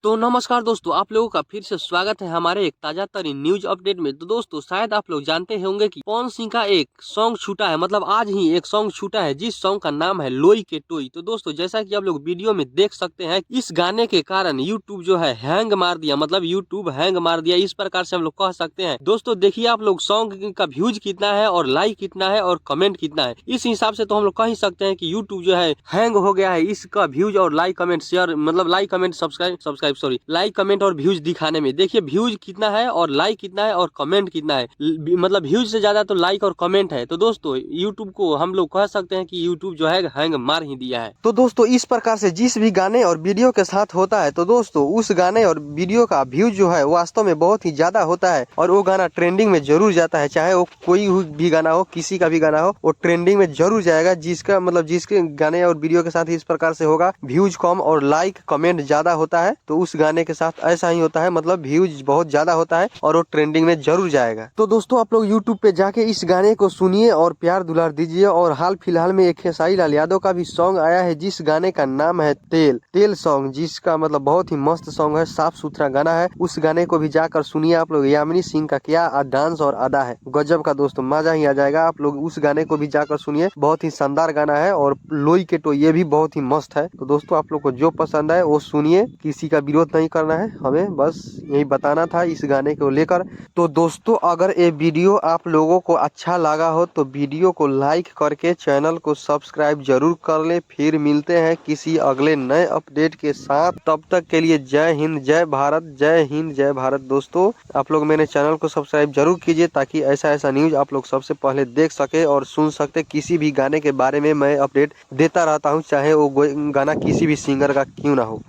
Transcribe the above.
तो नमस्कार दोस्तों, आप लोगों का फिर से स्वागत है हमारे एक ताजा तरीन न्यूज अपडेट में। तो दोस्तों, शायद आप लोग जानते होंगे कि पवन सिंह का एक सॉन्ग छूटा है, मतलब आज ही एक सॉन्ग छूटा है जिस सॉन्ग का नाम है लोई के टोई। तो दोस्तों, जैसा कि आप लोग वीडियो में देख सकते हैं, इस गाने के कारण यूट्यूब जो है हैंग मार दिया, मतलब यूट्यूब हैंग मार दिया, इस प्रकार से हम लोग कह सकते हैं। दोस्तों देखिए, आप लोग सॉन्ग का व्यूज कितना है और लाइक कितना है और कमेंट कितना है, इस हिसाब से तो हम लोग कह ही सकते हैं कि यूट्यूब जो है हैंग हो गया है। इसका व्यूज और लाइक कमेंट शेयर, मतलब like comment subscribe like comment और व्यूज दिखाने में, देखिए व्यूज कितना है और लाइक कितना है और कमेंट कितना है। मतलब व्यूज से ज्यादा तो लाइक और कमेंट है। तो दोस्तों, यूट्यूब को हम लोग कह सकते हैं कि यूट्यूब जो है हैंग मार ही दिया है। तो दोस्तों इस प्रकार से जिस भी गाने और वीडियो के साथ होता है, तो दोस्तों उस गाने और वीडियो का व्यूज जो है वास्तव में बहुत ही ज्यादा होता है और वो गाना ट्रेंडिंग में जरूर जाता है। चाहे वो कोई भी गाना हो, किसी का भी गाना हो, वो ट्रेंडिंग में जरूर जाएगा। जिसका मतलब जिसके गाने और वीडियो के साथ इस प्रकार से होगा, व्यूज कम और लाइक कमेंट ज्यादा होता है, तो उस गाने के साथ ऐसा ही होता है, मतलब व्यूज बहुत ज्यादा होता है और वो ट्रेंडिंग में जरूर जाएगा। तो दोस्तों आप लोग यूट्यूब पे जाके इस गाने को सुनिए और प्यार दुलार दीजिए। और हाल फिलहाल में एक खेसारी लाल यादव का भी सॉन्ग आया है जिस गाने का नाम है तेल सॉन्ग, जिसका मतलब बहुत ही मस्त सॉन्ग है, साफ सुथरा गाना है। उस गाने को भी जाकर सुनिए आप लोग। यामिनी सिंह का क्या डांस और अदा है, गजब का दोस्तों, मजा ही आ जाएगा। आप लोग उस गाने को भी जाकर सुनिए, बहुत ही शानदार गाना है। और लोई के तो ये भी बहुत ही मस्त है। तो दोस्तों आप लोग को जो पसंद है वो सुनिए, किसी का विरोध नहीं करना है, हमें बस यही बताना था इस गाने को लेकर। तो दोस्तों अगर ये वीडियो आप लोगों को अच्छा लगा हो तो वीडियो को लाइक करके चैनल को सब्सक्राइब जरूर कर ले। फिर मिलते हैं किसी अगले नए अपडेट के साथ, तब तक के लिए जय हिंद जय भारत, जय हिंद जय भारत। दोस्तों आप लोग मेरे चैनल को सब्सक्राइब जरूर कीजिए ताकि ऐसा ऐसा न्यूज आप लोग सबसे पहले देख सके और सुन सकते। किसी भी गाने के बारे में मैं अपडेट देता रहता हूँ, चाहे वो गाना किसी भी सिंगर का क्यों ना हो।